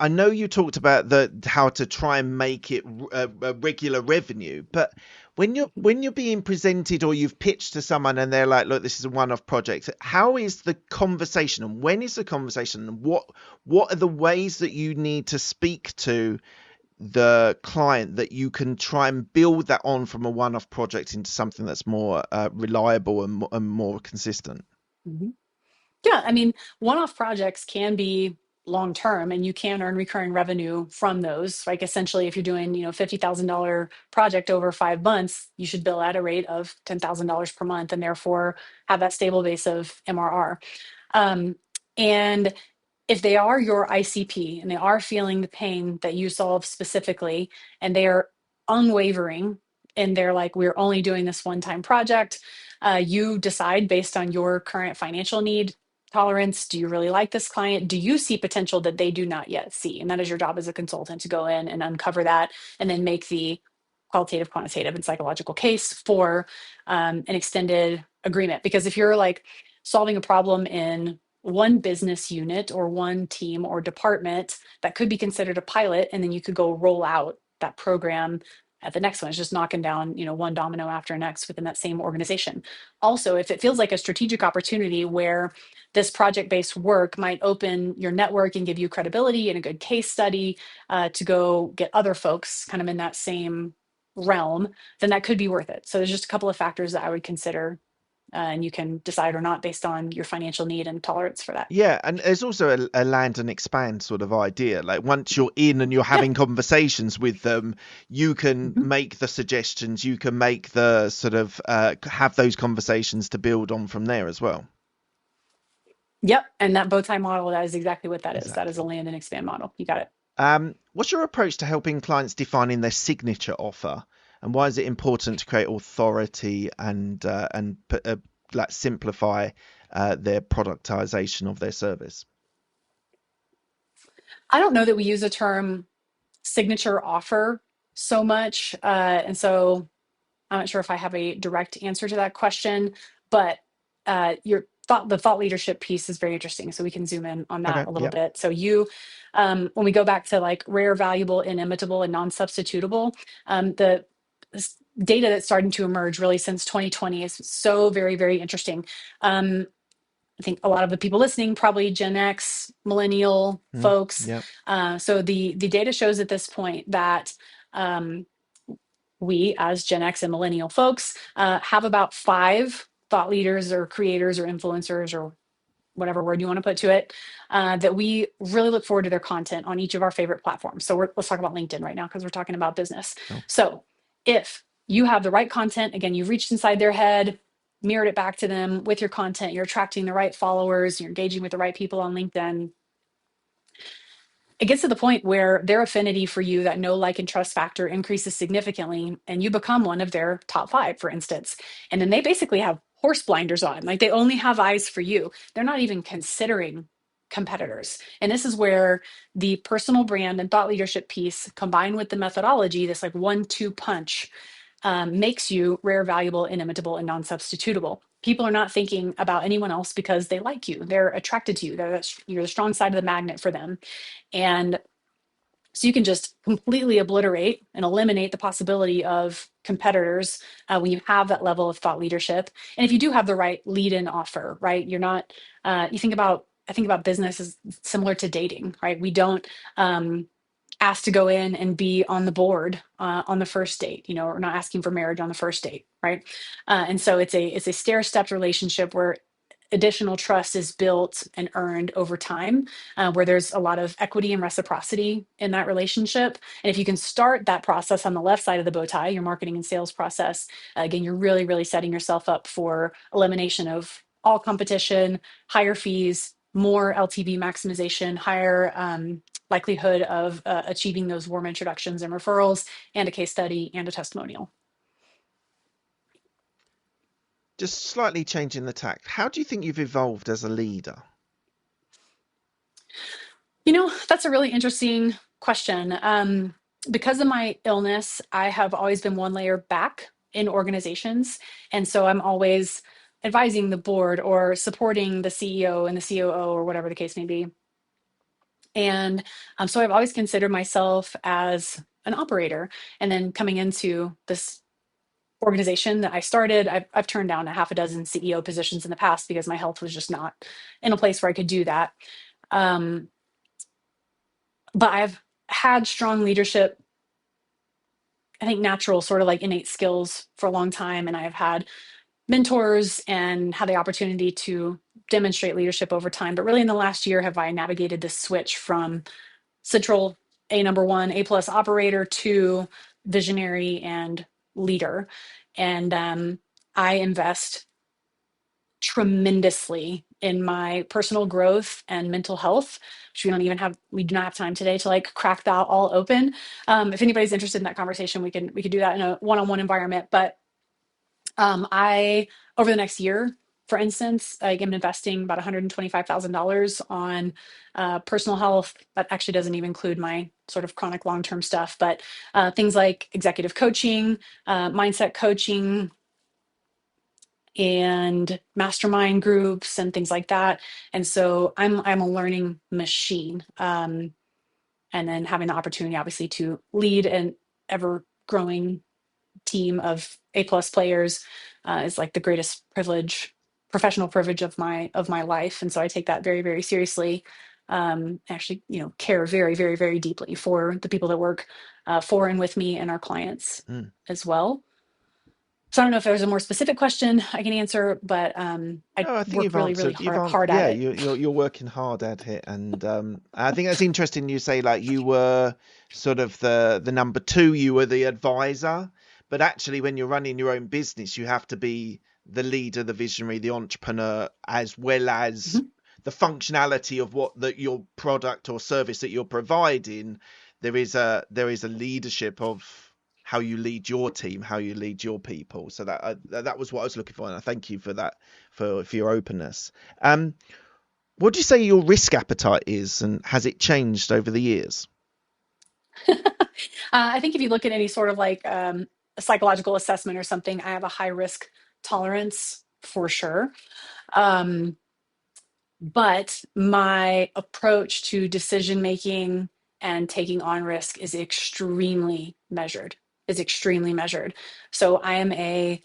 I know you talked about how to try and make it a regular revenue, but when you're being presented or you've pitched to someone and they're like, "Look, this is a one-off project," how is the conversation and when is the conversation and what are the ways that you need to speak to the client that you can try and build that on from a one-off project into something that's more reliable and more consistent? Mhm. Yeah, I mean, one-off projects can be long-term and you can earn recurring revenue from those. Like essentially, if you're doing, $50,000 project over 5 months, you should bill at a rate of $10,000 per month and therefore have that stable base of MRR. And if they are your ICP and they are feeling the pain that you solve specifically, and they are unwavering and they're like, we're only doing this one time project, you decide based on your current financial need, tolerance. Do you really like this client? Do you see potential that they do not yet see? And that is your job as a consultant to go in and uncover that and then make the qualitative, quantitative, and psychological case for an extended agreement. Because if you're like solving a problem in one business unit or one team or department, that could be considered a pilot, and then you could go roll out that program at the next one. It's just knocking down, one domino after next within that same organization. Also, if it feels like a strategic opportunity where this project-based work might open your network and give you credibility and a good case study to go get other folks kind of in that same realm, then that could be worth it. So there's just a couple of factors that I would consider, and you can decide or not based on your financial need and tolerance for that. Yeah, and there's also a land and expand sort of idea. Like once you're in and you're Yeah. having conversations with them, you can Mhm. make the suggestions, you can make the sort of have those conversations to build on from there as well. Yep. And that bow tie model, that is exactly what that is. That is a Exactly. land and expand model. You got it. What's your approach to helping clients defining their signature offer, and why is it important to create authority and like simplify their productization of their service? I don't know that we use the term signature offer so much. And so I'm not sure if I have a direct answer to that question, but the thought leadership piece is very interesting. So we can zoom in on that Okay, a little yeah. bit. So when we go back to like rare, valuable, inimitable, and non-substitutable, the data that's starting to emerge really since 2020 is so very, very interesting. I think a lot of the people listening, probably Gen X, millennial folks. Yeah. So the data shows at this point that um, we, as Gen X and millennial folks, have about five thought leaders or creators or influencers or whatever word you want to put to it, that we really look forward to their content on each of our favorite platforms. So let's talk about LinkedIn right now because we're talking about business. Sure. So if you have the right content, again, you've reached inside their head, mirrored it back to them with your content, you're attracting the right followers, you're engaging with the right people on LinkedIn, it gets to the point where their affinity for you, that know, like, and trust factor increases significantly, and you become one of their top five, for instance. And then they basically have horse blinders on, like they only have eyes for you. They're not even considering competitors. And this is where the personal brand and thought leadership piece combined with the methodology, this like 1-2 punch, makes you rare, valuable, inimitable, and non-substitutable. People are not thinking about anyone else because they like you. They're attracted to you. You're the strong side of the magnet for them. And so you can just completely obliterate and eliminate the possibility of competitors when you have that level of thought leadership. And if you do have the right lead in offer, right? You're not, you think about I think about business as similar to dating, right? We don't ask to go in and be on the board on the first date. We're not asking for marriage on the first date, right? And so it's a stair-stepped relationship where additional trust is built and earned over time, where there's a lot of equity and reciprocity in that relationship. And if you can start that process on the left side of the bow tie, your marketing and sales process, again, you're really, really setting yourself up for elimination of all competition, higher fees, more LTV maximization, higher likelihood of achieving those warm introductions and referrals, and a case study and a testimonial. Just slightly changing the tack. How do you think you've evolved as a leader? That's a really interesting question. Because of my illness, I have always been one layer back in organizations. And so I'm always advising the board or supporting the CEO and the COO or whatever the case may be. And so I've always considered myself as an operator. And then coming into this organization that I started, I've turned down a half a dozen CEO positions in the past because my health was just not in a place where I could do that. But I've had strong leadership, I think natural, sort of like innate skills for a long time. And I've had mentors and had the opportunity to demonstrate leadership over time. But really in the last year have I navigated this switch from central number one, A plus operator to visionary and leader. And I invest tremendously in my personal growth and mental health, which we do not have time today to like crack that all open. If anybody's interested in that conversation, we could do that in a one-on-one environment. But I, over the next year, for instance, I am investing about $125,000 on personal health. That actually doesn't even include my sort of chronic long-term stuff, but things like executive coaching, mindset coaching, and mastermind groups and things like that. And so I'm a learning machine. And then having the opportunity, obviously, to lead an ever growing team of A plus players is like the greatest professional privilege of my life. And so I take that very, very seriously. Actually, care very, very, very deeply for the people that work for and with me and our clients as well. So I don't know if there's a more specific question I can answer, but I think work you've really, really answered. hard at Yeah, it. you're working hard at it, and I think that's interesting. You say like you were sort of the number two, you were the advisor, but actually when you're running your own business, you have to be the leader, the visionary, the entrepreneur, as well as the functionality of your product or service that you're providing. There is a leadership of how you lead your team, how you lead your people. So that was what I was looking for, and I thank you for that, for your openness. What do you say your risk appetite is, and has it changed over the years? I think if you look at any sort of like a psychological assessment or something, I have a high risk tolerance for sure. But my approach to decision making and taking on risk is extremely measured. So I am a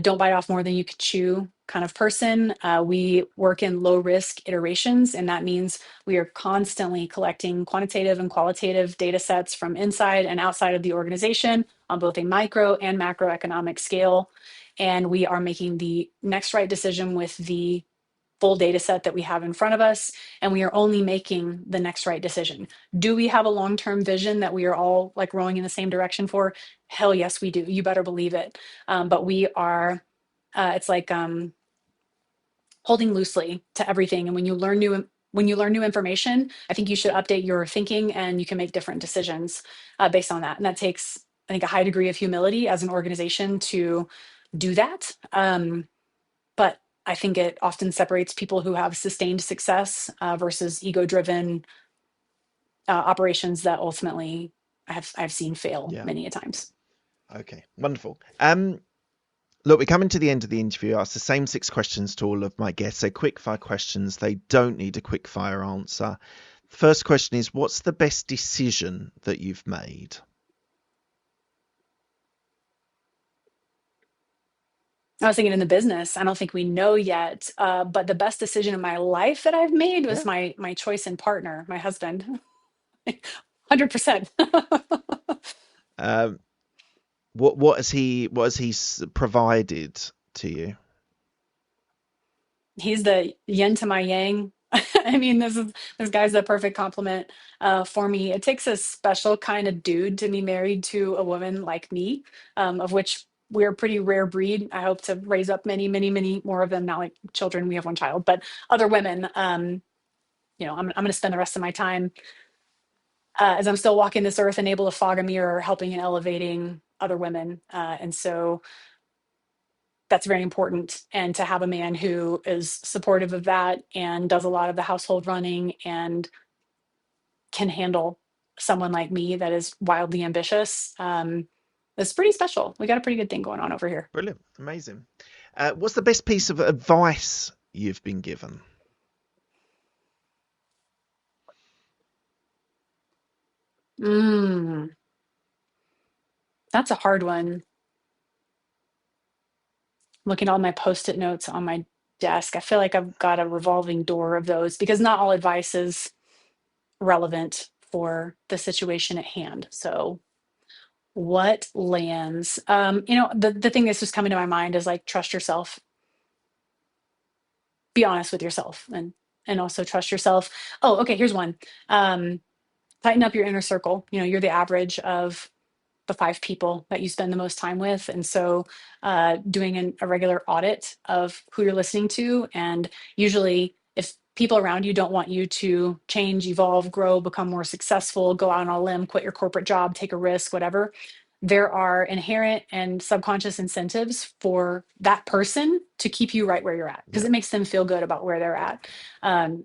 don't bite off more than you could chew kind of person. We work in low risk iterations, and that means we are constantly collecting quantitative and qualitative data sets from inside and outside of the organization on both a micro and macroeconomic scale. And we are making the next right decision with the full data set that we have in front of us, and we are only making the next right decision. Do we have a long-term vision that we are all like rowing in the same direction for? Hell yes, we do. You better believe it. But we are, it's like holding loosely to everything. And when you learn new information, I think you should update your thinking, and you can make different decisions based on that. And that takes, I think, a high degree of humility as an organization to do that. But I think it often separates people who have sustained success versus ego-driven operations that ultimately I've seen fail many a times. Okay, wonderful. Look, we're coming to the end of the interview. I ask the same 6 questions to all of my guests. So quick fire questions. They don't need a quick fire answer. The first question is, what's the best decision that you've made? I was thinking in the business, I don't think we know yet, but the best decision in my life that I've made was Yeah. my choice in partner, my husband. 100%. Um, what has he provided to you? He's the yin to my yang. I mean, this guy's the perfect compliment for me. It takes a special kind of dude to be married to a woman like me, of which we're a pretty rare breed. I hope to raise up many, many, many more of them. Not like children, we have one child, but other women. I'm going to spend the rest of my time as I'm still walking this earth and able to fog a mirror, helping and elevating other women. And so that's very important. And to have a man who is supportive of that and does a lot of the household running and can handle someone like me that is wildly ambitious, is pretty special. We got a pretty good thing going on over here. Brilliant, amazing. What's the best piece of advice you've been given? Mm, that's a hard one. Looking at all my post-it notes on my desk, I feel like I've got a revolving door of those because not all advice is relevant for the situation at hand. So what lands? The thing that's just coming to my mind is like trust yourself, be honest with yourself, and also trust yourself. Oh, okay, here's one. Um, Tighten up your inner circle. You're the average of the 5 people that you spend the most time with. And so doing a regular audit of who you're listening to. And usually, if people around you don't want you to change, evolve, grow, become more successful, go out on a limb, quit your corporate job, take a risk, whatever, there are inherent and subconscious incentives for that person to keep you right where you're at because Yeah. it makes them feel good about where they're at.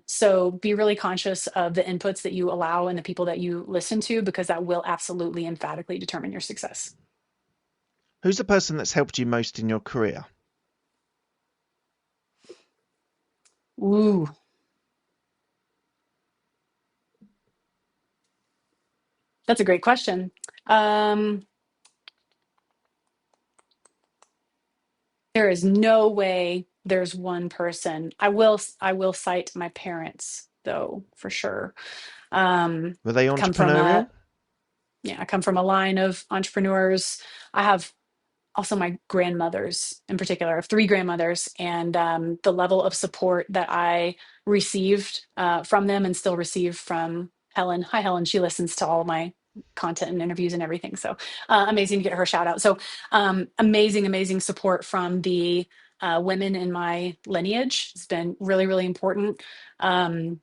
So be really conscious of the inputs that you allow and the people that you listen to, because that will absolutely emphatically determine your success. Who's the person that's helped you most in your career? Ooh, that's a great question. Um, there is no way there's one person. I will cite my parents though, for sure. Were they Come from a entrepreneurial? Yeah, I come from a line of entrepreneurs. I have also my grandmothers in particular. I have 3 grandmothers, and the level of support that I received from them and still receive from Helen. Hi, Helen. She listens to all of my content and interviews and everything. So amazing to get her shout out. So amazing, amazing support from the women in my lineage. It's been really, really important. Um,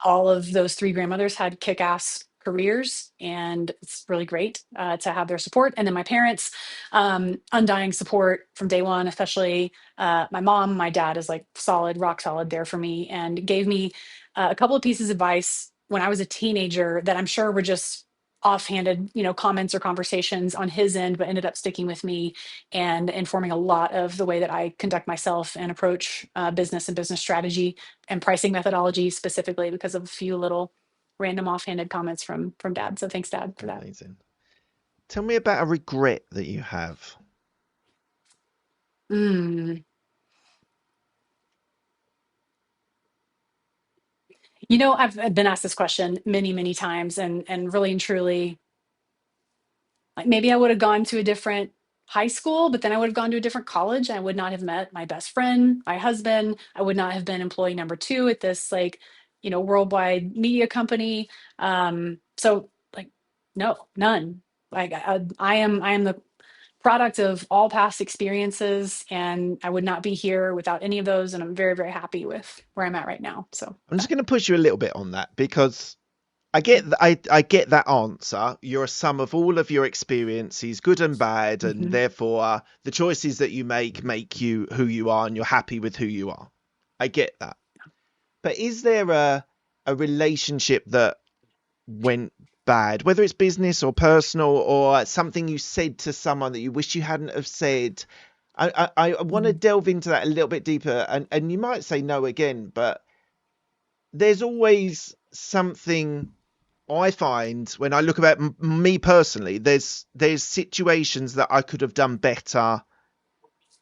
all of those 3 grandmothers had kick-ass careers, and it's really great to have their support. And then my parents, undying support from day one, especially my mom. My dad is like solid, rock solid there for me, and gave me a couple of pieces of advice when I was a teenager that I'm sure were just offhanded, comments or conversations on his end, but ended up sticking with me and informing a lot of the way that I conduct myself and approach business and business strategy and pricing methodology, specifically because of a few little random offhanded comments from dad. So thanks, dad, for that. Amazing. Tell me about a regret that you have. Mm. I've been asked this question many, many times, and really and truly, like maybe I would have gone to a different high school, but then I would have gone to a different college. I would not have met my best friend, my husband. I would not have been employee number 2 at this worldwide media company. So like, no, none. Like I am the product of all past experiences, and I would not be here without any of those. And I'm very, very happy with where I'm at right now. So I'm yeah. just going to push you a little bit on that because I get that answer. You're a sum of all of your experiences, good and bad, and Mhm. therefore the choices that you make you who you are, and you're happy with who you are. I get that. But is there a relationship that went bad, whether it's business or personal, or something you said to someone that you wish you hadn't have said? I want to Mhm. delve into that a little bit deeper, and you might say no again, but there's always something I find when I look about me personally. There's situations that I could have done better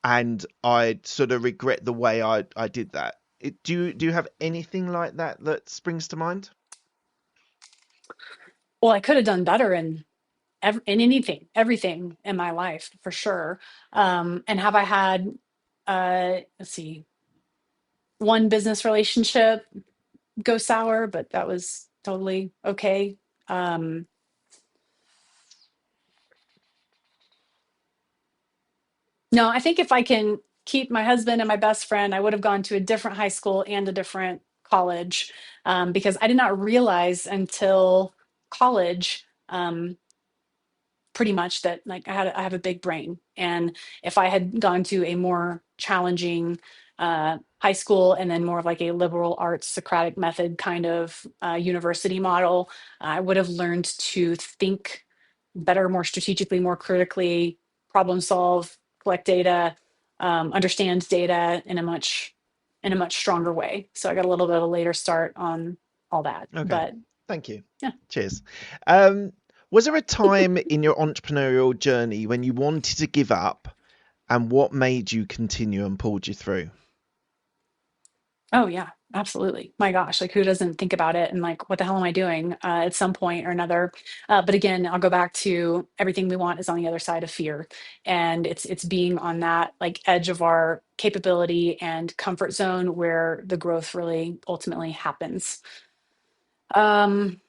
and I sort of regret the way I did that. Do you have anything like that that springs to mind? Well, I could have done better in anything, everything in my life for sure. And have I had, let's see, one business relationship go sour, but that was totally okay. Um, no, I think if I can keep my husband and my best friend, I would have gone to a different high school and a different college, because I did not realize until college. Pretty much that like I have a big brain, and if I had gone to a more challenging high school and then more of like a liberal arts Socratic method kind of university model, I would have learned to think better, more strategically, more critically, problem solve, collect data, understand data in a much stronger way. So I got a little bit of a later start on all that, Okay, but thank you. yeah. Cheers. Um, was there a time in your entrepreneurial journey when you wanted to give up, and what made you continue and pulled you through? Oh yeah, absolutely. My gosh, like who doesn't think about it and like, what the hell am I doing at some point or another? But again, I'll go back to everything we want is on the other side of fear, and it's being on that like edge of our capability and comfort zone where the growth really ultimately happens. Um,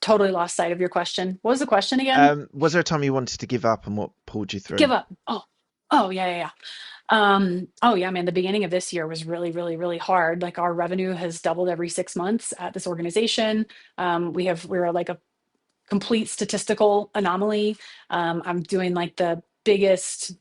Totally lost sight of your question. What was the question again? Was there a time you wanted to give up, and what pulled you through? Give up. Oh yeah, yeah, yeah. Oh yeah, man, the beginning of this year was really, really, really hard. Like our revenue has doubled every 6 months at this organization. We're like a complete statistical anomaly. I'm doing like the biggest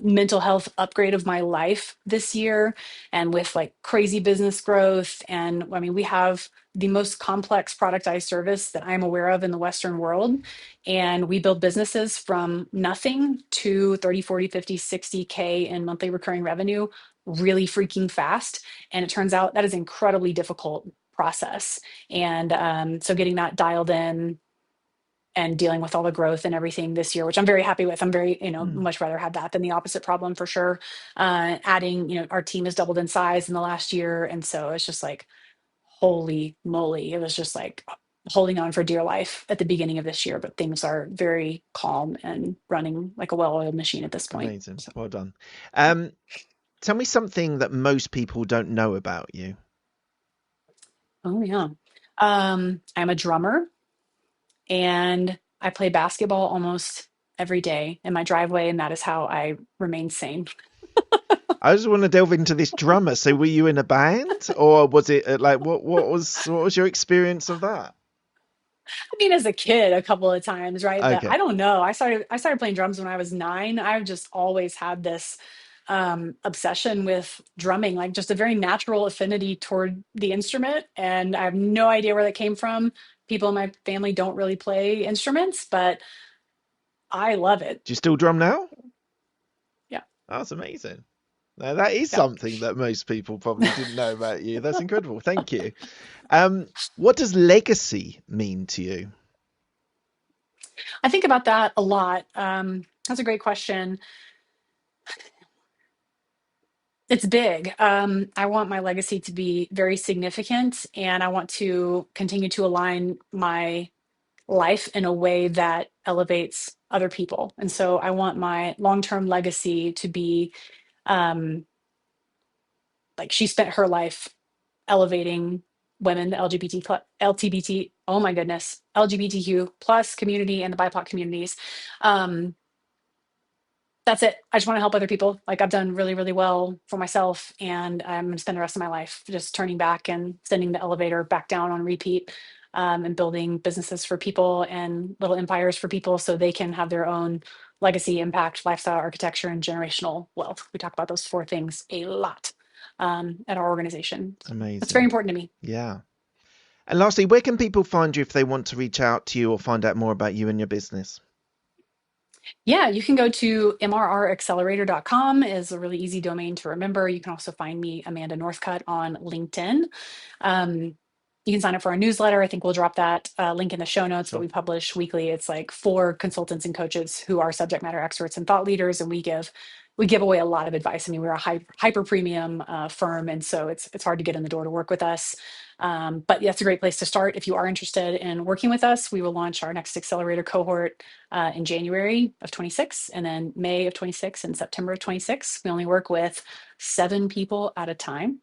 mental health upgrade of my life this year, and with like crazy business growth. And I mean, we have the most complex productized service that I'm aware of in the Western world. And we build businesses from nothing to 30, 40, 50, 60K in monthly recurring revenue really freaking fast. And it turns out that is incredibly difficult process. And so getting that dialed in and dealing with all the growth and everything this year, which I'm very happy with. I'm very, Hmm, much rather have that than the opposite problem for sure. Adding, our team has doubled in size in the last year. And so it's just like, holy moly. It was just like holding on for dear life at the beginning of this year, but things are very calm and running like a well-oiled machine at this point. amazing. So, Well done. yeah. Um, tell me something that most people don't know about you. Oh yeah. I'm a drummer, and I play basketball almost every day in my driveway, and that is how I remain sane. I just want to delve into this drummer. So, were you in a band, or was it like what was your experience of that? I mean, as a kid, a couple of times, right? But Okay. I don't know. I started playing drums when I was 9. I've just always had this obsession with drumming, like just a very natural affinity toward the instrument, and I have no idea where that came from. People in my family don't really play instruments, but I love it. Do you still drum now? Yeah, Oh, that's amazing. Now, that is yeah. something that most people probably didn't know about you. That's incredible. Thank you. What does legacy mean to you? I think about that a lot. That's a great question. It's big. I want my legacy to be very significant, and I want to continue to align my life in a way that elevates other people. And so I want my long-term legacy to be like she spent her life elevating women, the LGBT, oh my goodness, LGBTQ plus community and the BIPOC communities. Um, that's it. I just want to help other people. Like I've done really, really well for myself, and I'm going to spend the rest of my life just turning back and sending the elevator back down on repeat, and building businesses for people and little empires for people so they can have their own legacy, impact, lifestyle, architecture, and generational wealth. We talk about those 4 things a lot at our organization. So that's very Amazing. important to me. Yeah. And lastly, where can people find you if they want to reach out to you or find out more about you and your business? Yeah, you can go to mrraccelerator.com is a really easy domain to remember. You can also find me, Amanda Northcutt, on LinkedIn. Um, You can sign up for our newsletter. I think we'll drop that link in the show notes, but Sure. we publish weekly. It's like for consultants and coaches who are subject matter experts and thought leaders, and we give away a lot of advice. I mean, we're a hyper premium firm, and so it's hard to get in the door to work with us. But that's a great place to start. If you are interested in working with us, we will launch our next accelerator cohort in January of 26, and then May of 26, and September of 26. We only work with 7 people at a time.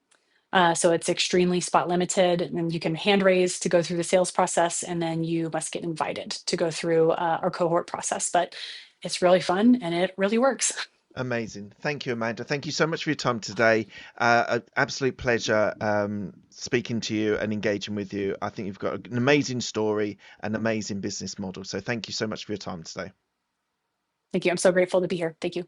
So it's extremely spot limited, and you can hand raise to go through the sales process, and then you must get invited to go through our cohort process. But it's really fun and it really works. Amazing. Thank you, Amanda. Thank you so much for your time today. An absolute pleasure speaking to you and engaging with you. I think you've got an amazing story, an amazing business model. So thank you so much for your time today. Thank you. I'm so grateful to be here. Thank you.